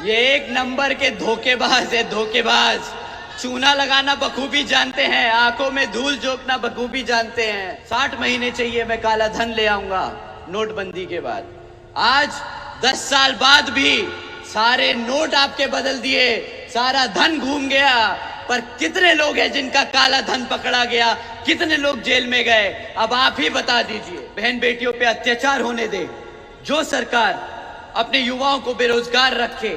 ये एक नंबर के धोखेबाज है, धोखेबाज। चूना लगाना बखूबी जानते हैं, आंखों में धूल झोंकना बखूबी जानते हैं। 60 महीने चाहिए मैं काला धन ले आऊंगा नोटबंदी के बाद। आज 10 साल बाद भी सारे नोट आपके बदल दिए, सारा धन घूम गया, पर कितने लोग हैं जिनका काला धन पकड़ा गया, कितने लोग जेल में गए, अब आप ही बता दीजिए। बहन बेटियों पे अत्याचार होने दे, जो सरकार अपने युवाओं को बेरोजगार रखे,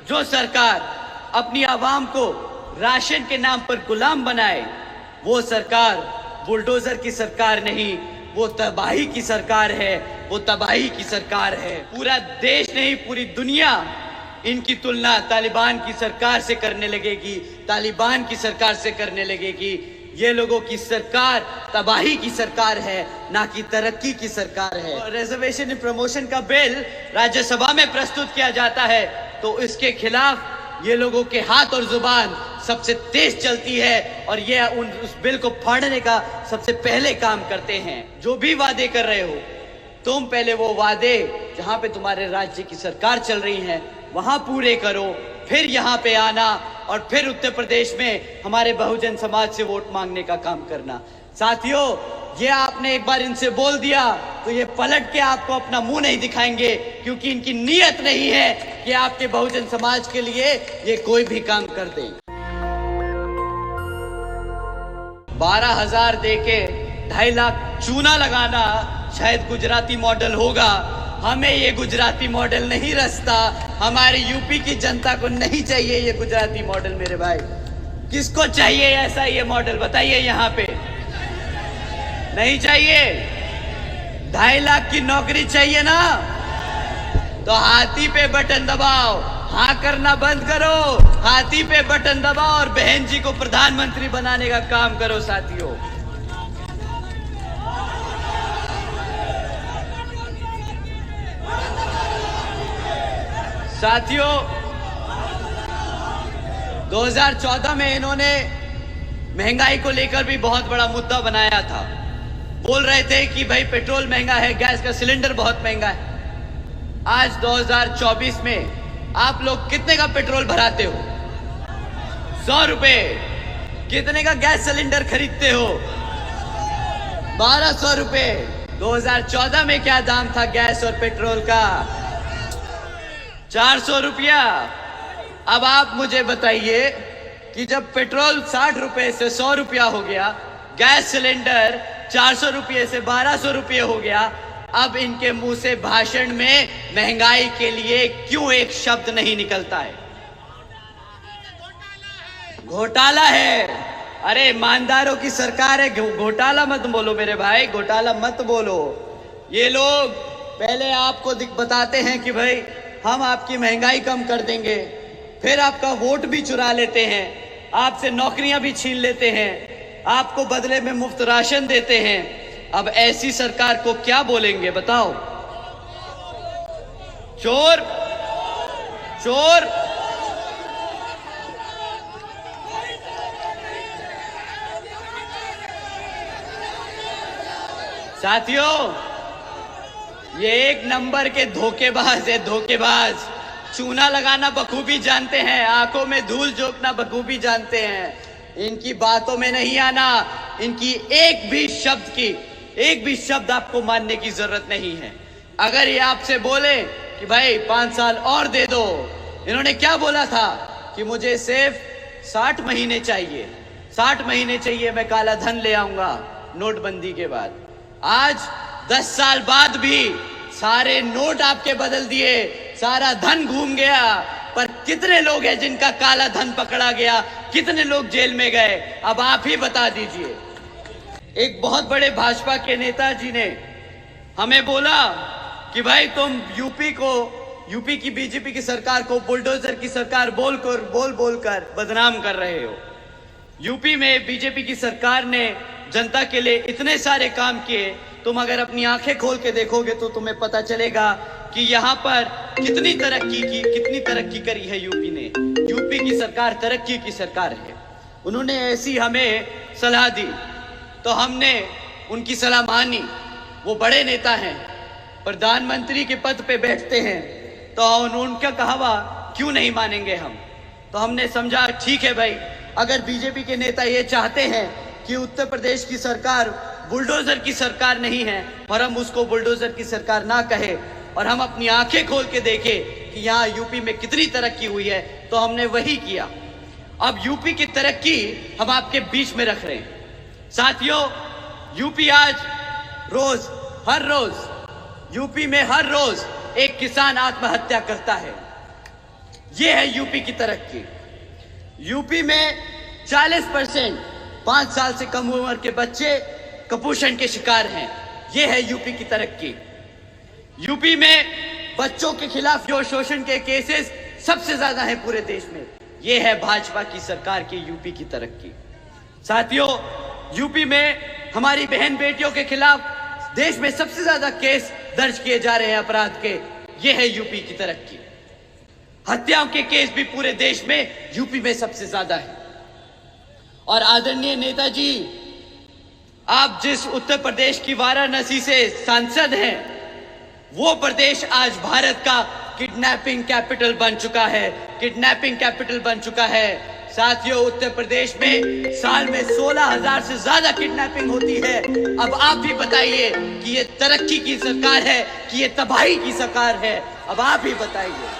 जो सरकार अपनी आवाम को राशन के नाम पर गुलाम बनाए, वो सरकार बुलडोजर की सरकार नहीं, वो तबाही की सरकार है, वो तबाही की सरकार है। पूरा देश नहीं, पूरी दुनिया इनकी तुलना तालिबान की सरकार से करने लगेगी, तालिबान की सरकार से करने लगेगी। ये लोगों की सरकार तबाही की सरकार है, ना कि तरक्की की सरकार है। रिजर्वेशन एंड प्रमोशन का बिल राज्यसभा में प्रस्तुत किया जाता है तो इसके खिलाफ ये लोगों के हाथ और जुबान सबसे तेज चलती है, और ये उस बिल को फाड़ने का सबसे पहले काम करते हैं। जो भी वादे कर रहे हो तुम, पहले वो वादे जहां पे तुम्हारे राज्य की सरकार चल रही है वहां पूरे करो, फिर यहाँ पे आना और फिर उत्तर प्रदेश में हमारे बहुजन समाज से वोट मांगने का काम करना। साथियों, ये आपने एक बार इनसे बोल दिया तो ये पलट के आपको अपना मुंह नहीं दिखाएंगे, क्योंकि इनकी नीयत नहीं है कि आपके बहुजन समाज के लिए ये कोई भी काम कर दें। 12,000 देके 2.5 लाख चूना लगाना शायद गुजराती मॉडल होगा, हमें ये गुजराती मॉडल नहीं रचता। हमारे यूपी की जनता को नहीं चाहिए ये गुजराती मॉडल मेरे भाई। किसको चाहिए ऐसा ये मॉडल, बताइए यहाँ पे। नहीं चाहिए? 2.5 लाख की नौकरी चाहिए ना, तो हाथी पे बटन दबाओ, हाँ करना बंद करो, हाथी पे बटन दबाओ और बहन जी को प्रधानमंत्री बनाने का काम करो। साथियों, साथियों 2014 में इन्होंने महंगाई को लेकर भी बहुत बड़ा मुद्दा बनाया था। बोल रहे थे कि भाई पेट्रोल महंगा है, गैस का सिलेंडर बहुत महंगा है। आज 2024 में आप लोग कितने का पेट्रोल भराते हो? 100 रुपए। कितने का गैस सिलेंडर खरीदते हो? 1200 रुपए। 2014 में क्या दाम था गैस और पेट्रोल का? 400 रुपया। अब आप मुझे बताइए कि जब पेट्रोल 60 रुपए से 100 रुपया हो गया, गैस सिलेंडर 400 रुपये से 1200 रुपये हो गया, अब इनके मुंह से भाषण में महंगाई के लिए क्यों एक शब्द नहीं निकलता है? घोटाला है। अरे ईमानदारों की सरकार है, घोटाला मत बोलो मेरे भाई, घोटाला मत बोलो। ये लोग पहले आपको बताते हैं कि भाई हम आपकी महंगाई कम कर देंगे, फिर आपका वोट भी चुरा लेते हैं, आपसे नौकरियां भी छीन लेते हैं, आपको बदले में मुफ्त राशन देते हैं। अब ऐसी सरकार को क्या बोलेंगे बताओ? चोर, चोर। साथियों, ये एक नंबर के धोखेबाज है, धोखेबाज। चूना लगाना बखूबी जानते हैं, आंखों में धूल झोंकना बखूबी जानते हैं। इनकी बातों में नहीं आना, इनकी एक भी शब्द आपको मानने की जरूरत नहीं है। अगर ये आपसे बोले कि भाई 5 साल और दे दो, इन्होंने क्या बोला था कि मुझे सिर्फ 60 महीने चाहिए, 60 महीने चाहिए मैं काला धन ले आऊंगा नोटबंदी के बाद। आज 10 साल बाद भी सारे नोट आपके बदल दिए, सारा धन घूम गया, पर कितने लोग हैं जिनका काला धन पकड़ा गया, कितने लोग जेल में गए, अब आप ही बता दीजिए। एक बहुत बड़े भाजपा के नेताजी ने हमें बोला कि भाई तुम यूपी की बीजेपी की सरकार को बुलडोजर की सरकार बोल कर बदनाम कर रहे हो। यूपी में बीजेपी की सरकार ने जनता के लिए इतने सारे काम किए, तुम अगर अपनी आंखें खोल के देखोगे तो तुम्हें पता चलेगा कि यहाँ पर कितनी तरक्की करी है यूपी ने। यूपी की सरकार तरक्की की सरकार है। उन्होंने ऐसी हमें सलाह दी तो हमने उनकी सलाह मानी। वो बड़े नेता हैं, प्रधानमंत्री के पद पे बैठते हैं, तो उनका कहवा क्यों नहीं मानेंगे हम? तो हमने समझा ठीक है भाई, अगर बीजेपी के नेता ये चाहते हैं कि उत्तर प्रदेश की सरकार बुलडोजर की सरकार नहीं है और हम उसको बुलडोजर की सरकार ना कहे और हम अपनी आंखें खोल के देखें कि यहाँ यूपी में कितनी तरक्की हुई है, तो हमने वही किया। अब यूपी की तरक्की हम आपके बीच में रख रहे हैं। साथियों, यूपी आज हर रोज यूपी में हर रोज एक किसान आत्महत्या करता है। ये है यूपी की तरक्की। यूपी में 40% 5 साल से कम उम्र के बच्चे कुपोषण के शिकार हैं। ये है यूपी की तरक्की। यूपी में बच्चों के खिलाफ जो शोषण के केसेस सबसे ज्यादा है पूरे देश में, ये है भाजपा की सरकार की यूपी की तरक्की। साथियों, यूपी में हमारी बहन बेटियों के खिलाफ देश में सबसे ज्यादा केस दर्ज किए जा रहे हैं अपराध के, ये है यूपी की तरक्की। हत्याओं के केस भी पूरे देश में यूपी में सबसे ज्यादा है। और आदरणीय नेताजी, आप जिस उत्तर प्रदेश की वाराणसी से सांसद हैं, वो प्रदेश आज भारत का किडनैपिंग कैपिटल बन चुका है, किडनैपिंग कैपिटल बन चुका है। साथियों, उत्तर प्रदेश में साल में 16,000 से ज्यादा किडनैपिंग होती है। अब आप भी बताइए कि ये तरक्की की सरकार है कि ये तबाही की सरकार है? अब आप ही बताइए।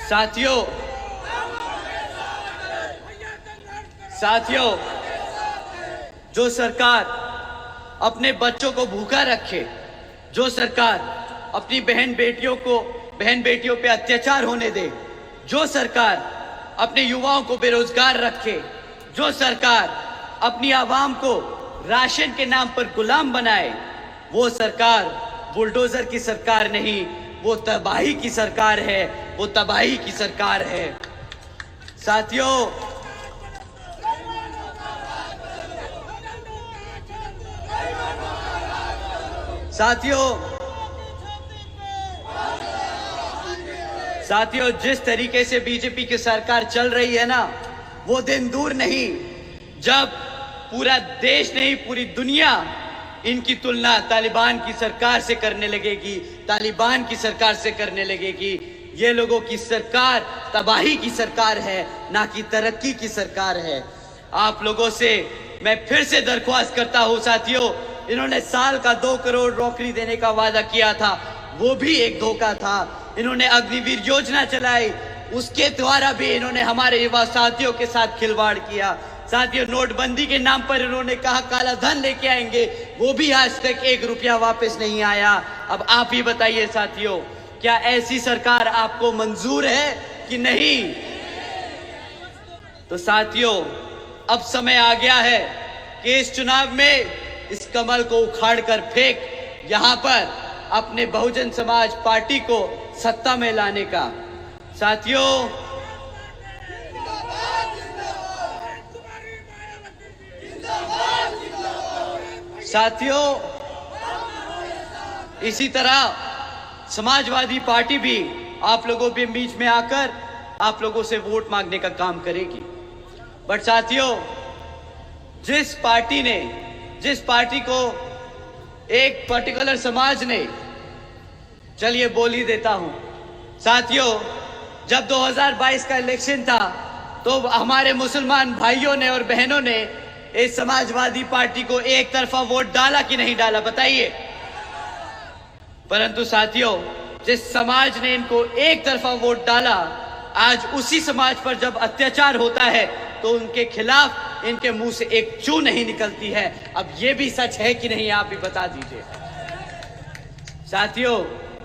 साथियों, जो सरकार अपने बच्चों को भूखा रखे, जो सरकार अपनी बहन बेटियों पे अत्याचार होने दे, जो सरकार अपने युवाओं को बेरोजगार रखे, जो सरकार अपनी आवाम को राशन के नाम पर गुलाम बनाए, वो सरकार बुलडोजर की सरकार नहीं, वो तबाही की सरकार है, वो तबाही की सरकार है। साथियों, जिस तरीके से बीजेपी की सरकार चल रही है ना, वो दिन दूर नहीं जब पूरा देश नहीं, पूरी दुनिया इनकी तुलना तालिबान की सरकार से करने लगेगी, तालिबान की सरकार से करने लगेगी। ये लोगों की सरकार तबाही की सरकार है, ना कि तरक्की की सरकार है। आप लोगों से मैं फिर से दरख्वास्त करता हूं साथियों, इन्होंने साल का 2 करोड़ नौकरी देने का वादा किया था, वो भी एक धोखा था। इन्होंने अग्निवीर योजना चलाई, उसके द्वारा भी इन्होंने हमारे युवा साथियों के साथ खिलवाड़ किया। साथियों, नोटबंदी के नाम पर इन्होंने कहा काला धन लेके आएंगे, वो भी आज तक 1 रुपया वापस नहीं आया। अब आप ही बताइए साथियों, क्या ऐसी सरकार आपको मंजूर है कि नहीं? तो साथियों, अब समय आ गया है कि इस चुनाव में इस कमल को उखाड़कर फेंक, यहां पर अपने बहुजन समाज पार्टी को सत्ता में लाने का। साथियों, इसी तरह समाजवादी पार्टी भी आप लोगों के बीच में आकर आप लोगों से वोट मांगने का काम करेगी। बट साथियों, जिस पार्टी को एक पर्टिकुलर समाज ने, चलिए बोल ही देता हूं साथियों, जब 2022 का इलेक्शन था तो हमारे मुसलमान भाइयों ने और बहनों ने इस समाजवादी पार्टी को एक तरफा वोट डाला कि नहीं डाला, बताइए। परंतु साथियों, जिस समाज ने इनको एक तरफा वोट डाला, आज उसी समाज पर जब अत्याचार होता है तो उनके खिलाफ इनके मुंह से एक चू नहीं निकलती है। अब ये भी सच है कि नहीं, आप भी बता दीजिए साथियों।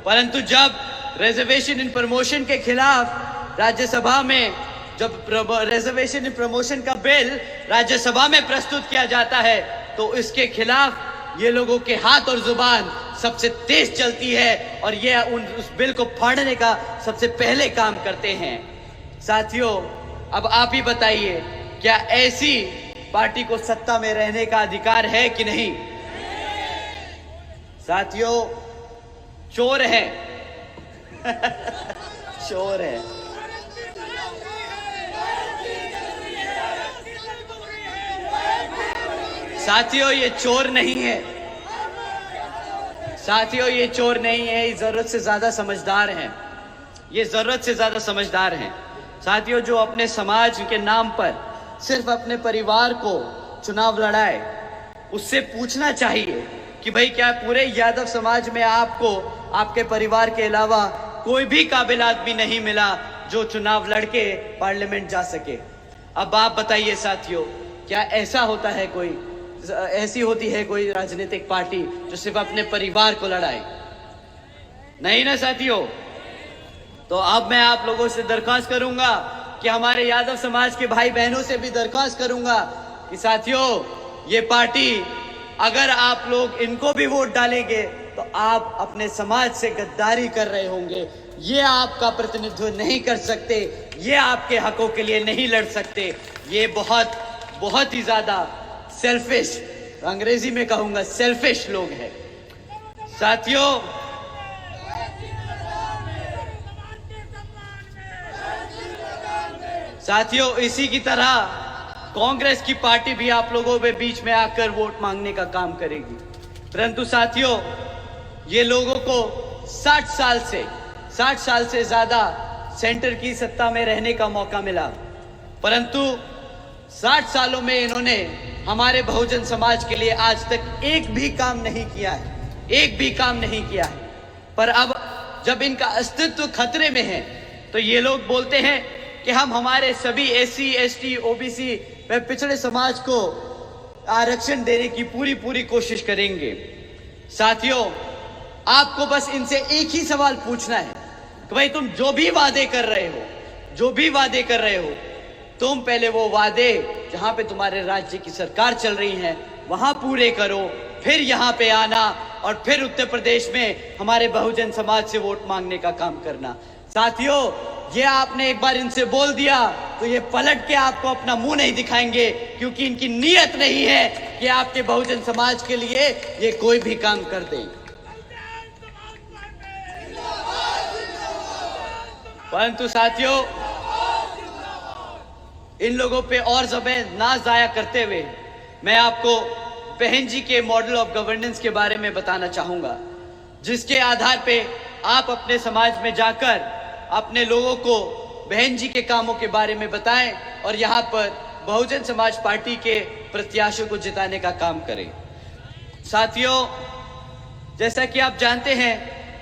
परंतु जब रिजर्वेशन इन प्रमोशन के खिलाफ राज्यसभा में, जब रिजर्वेशन इन प्रमोशन का बिल राज्यसभा में प्रस्तुत किया जाता है, तो इसके खिलाफ ये लोगों के हाथ और जुबान सबसे तेज चलती है और ये उस बिल को फाड़ने का सबसे पहले काम करते हैं। साथियों, अब आप ही बताइए, क्या ऐसी पार्टी को सत्ता में रहने का अधिकार है कि नहीं? साथियों, चोर है चोर है। साथियों, ये चोर नहीं है, साथियों, ये चोर नहीं है, ये जरूरत से ज्यादा समझदार हैं। ये जरूरत से ज्यादा समझदार हैं। साथियों, जो अपने समाज के नाम पर सिर्फ अपने परिवार को चुनाव लड़ाए, उससे पूछना चाहिए कि भाई क्या पूरे यादव समाज में आपको आपके परिवार के अलावा कोई भी काबिल आदमी नहीं मिला जो चुनाव लड़के पार्लियामेंट जा सके? अब आप बताइए साथियों, क्या ऐसा होता है ऐसी होती है कोई राजनीतिक पार्टी जो सिर्फ अपने परिवार को लड़ाए? नहीं ना साथियों। तो अब मैं आप लोगों से दरख्वास्त करूंगा कि हमारे यादव समाज के भाई बहनों से भी दरख्वास्त करूंगा कि साथियों, ये पार्टी, अगर आप लोग इनको भी वोट डालेंगे तो आप अपने समाज से गद्दारी कर रहे होंगे। ये आपका प्रतिनिधित्व नहीं कर सकते, ये आपके हकों के लिए नहीं लड़ सकते। ये बहुत ही ज्यादा सेल्फिश, अंग्रेजी में कहूंगा सेल्फिश लोग हैं। साथियों, इसी की तरह कांग्रेस की पार्टी भी आप लोगों के बीच में आकर वोट मांगने का काम करेगी। परंतु साथियों, ये लोगों को 60 साल से ज्यादा सेंटर की सत्ता में रहने का मौका मिला, परंतु 60 सालों में इन्होंने हमारे बहुजन समाज के लिए आज तक एक भी काम नहीं किया है। पर अब जब इनका अस्तित्व खतरे में है तो ये लोग बोलते हैं कि हम हमारे सभी SC, ST, OBC व पिछड़े समाज को आरक्षण देने की पूरी कोशिश करेंगे। साथियों, आपको बस इनसे एक ही सवाल पूछना है कि भाई तुम जो भी वादे कर रहे हो, तुम पहले वो वादे जहां पे तुम्हारे राज्य की सरकार चल रही है वहां पूरे करो, फिर यहाँ पे आना और फिर उत्तर प्रदेश में हमारे बहुजन समाज से वोट मांगने का काम करना। साथियों, ये आपने एक बार इनसे बोल दिया तो ये पलट के आपको अपना मुंह नहीं दिखाएंगे, क्योंकि इनकी नीयत नहीं है कि आपके बहुजन समाज के लिए ये कोई भी काम कर दें। परंतु साथियों, इन लोगों पे और समय ना जाया करते हुए मैं आपको बहन जी के मॉडल ऑफ गवर्नेंस के बारे में बताना चाहूंगा, जिसके आधार पे आप अपने समाज में जाकर अपने लोगों को बहन जी के कामों के बारे में बताएं और यहाँ पर बहुजन समाज पार्टी के प्रत्याशियों को जिताने का काम करें। साथियों, जैसा कि आप जानते हैं,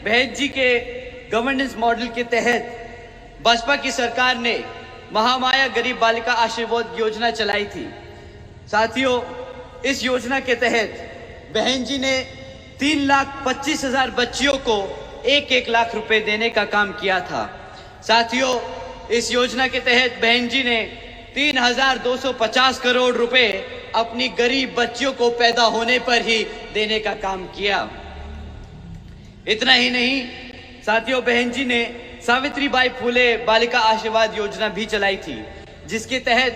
बहन जी के गवर्नेंस मॉडल के तहत बसपा की सरकार ने महामाया गरीब बालिका आशीर्वाद योजना चलाई थी। साथियों, इस योजना के तहत बहन जी ने 3,25,000 बच्चियों को 1-1 लाख रुपए देने का काम किया था। साथियों, इस योजना के तहत बहन जी ने 3,250 करोड़ रुपए अपनी गरीब बच्चियों को पैदा होने पर ही देने का काम किया। इतना ही नहीं साथियों, बहन जी ने सावित्रीबाई फुले बालिका आशीर्वाद योजना भी चलाई थी, जिसके तहत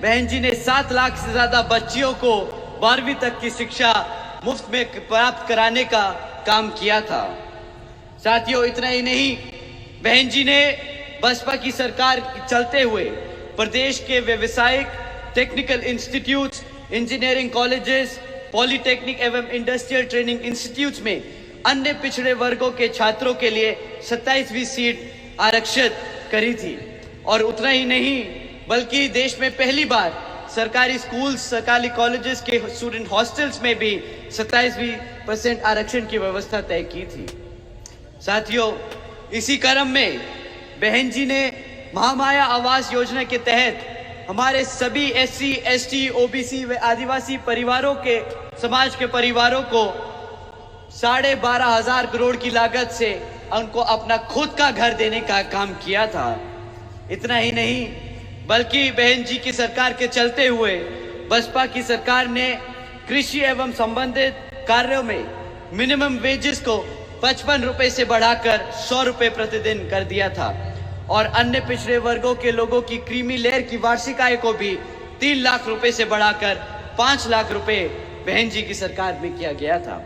बहन जी ने 7 लाख से ज्यादा बच्चियों को 12वीं तक की शिक्षा मुफ्त में प्राप्त कराने का काम किया था। साथियों, इतना ही नहीं, बहन जी ने बसपा की सरकार चलते हुए प्रदेश के व्यवसायिक, technical institutes, engineering colleges, polytechnic एवं इंडस्ट्रियल ट्रेनिंग इंस्टीट्यूट्स में अन्य पिछड़े वर्गों के छात्रों के लिए 27वीं सीट आरक्षित करी थी। और उतना ही नहीं, बल्कि देश में पहली बार सरकारी स्कूल, सरकारी कॉलेजेस के स्टूडेंट हॉस्टल्स में भी 27% आरक्षण की व्यवस्था तय की थी। साथियों, इसी क्रम में बहन जी ने महामाया आवास योजना के तहत हमारे सभी SC, ST, OBC व आदिवासी परिवारों के समाज के परिवारों को 12,500 करोड़ की लागत से उनको अपना खुद का घर देने का काम किया था। इतना ही नहीं, बल्कि बहन जी की सरकार के चलते हुए बसपा की सरकार ने कृषि एवं संबंधित कार्यों में मिनिमम वेजेस को 55 रुपए से बढ़ाकर 100 रुपए प्रतिदिन कर दिया था, और अन्य पिछड़े वर्गों के लोगों की क्रीमी लेयर की वार्षिक आय को भी 3 लाख रुपए से बढ़ाकर 5 लाख रुपए बहन जी की सरकार में किया गया था।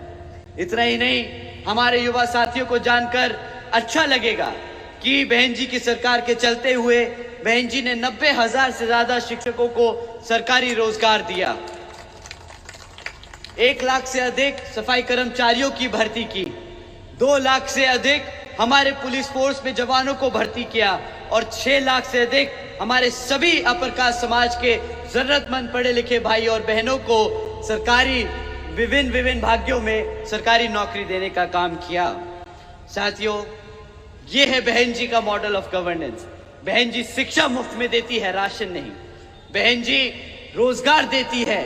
इतना ही नहीं, हमारे युवा साथियों को जानकर अच्छा लगेगा कि बहन जी की सरकार के चलते हुए बहन जी ने 90,000 से ज्यादा शिक्षकों को सरकारी रोजगार दिया, 1 लाख से अधिक सफाई कर्मचारियों की भर्ती की, 2 लाख से अधिक हमारे पुलिस फोर्स में जवानों को भर्ती किया और 6 लाख से अधिक हमारे सभी अपर कास्ट समाज के जरूरतमंद पढ़े लिखे भाई और बहनों को सरकारी विभिन्न भाग्यों में सरकारी नौकरी देने का काम किया। साथियों, ये है बहन जी का मॉडल ऑफ गवर्नेंस। बहन जी शिक्षा मुफ्त में देती है, राशन नहीं। बहन जी रोजगार देती है,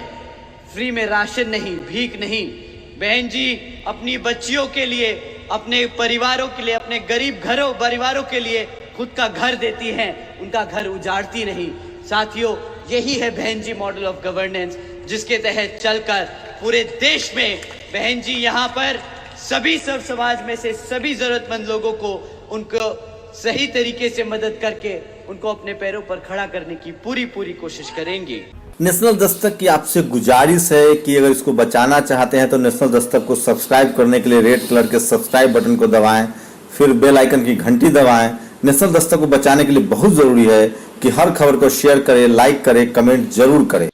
फ्री में राशन नहीं, भीख नहीं। बहन जी अपनी बच्चियों के लिए, अपने परिवारों के लिए, अपने गरीब घरों परिवारों के लिए खुद का घर देती हैं, उनका घर उजाड़ती नहीं। साथियों, यही है बहन जी मॉडल ऑफ गवर्नेंस, जिसके तहत चलकर पूरे देश में बहन जी यहाँ पर सभी सब समाज में से सभी जरूरतमंद लोगों को उनको सही तरीके से मदद करके उनको अपने पैरों पर खड़ा करने की पूरी कोशिश करेंगी। नेशनल दस्तक की आपसे गुजारिश है कि अगर इसको बचाना चाहते हैं तो नेशनल दस्तक को सब्सक्राइब करने के लिए रेड कलर के सब्सक्राइब बटन को दबाएं, फिर बेल आइकन की घंटी दबाएं। नेशनल दस्तक को बचाने के लिए बहुत जरूरी है कि हर खबर को शेयर करें, लाइक करें, कमेंट जरूर करें।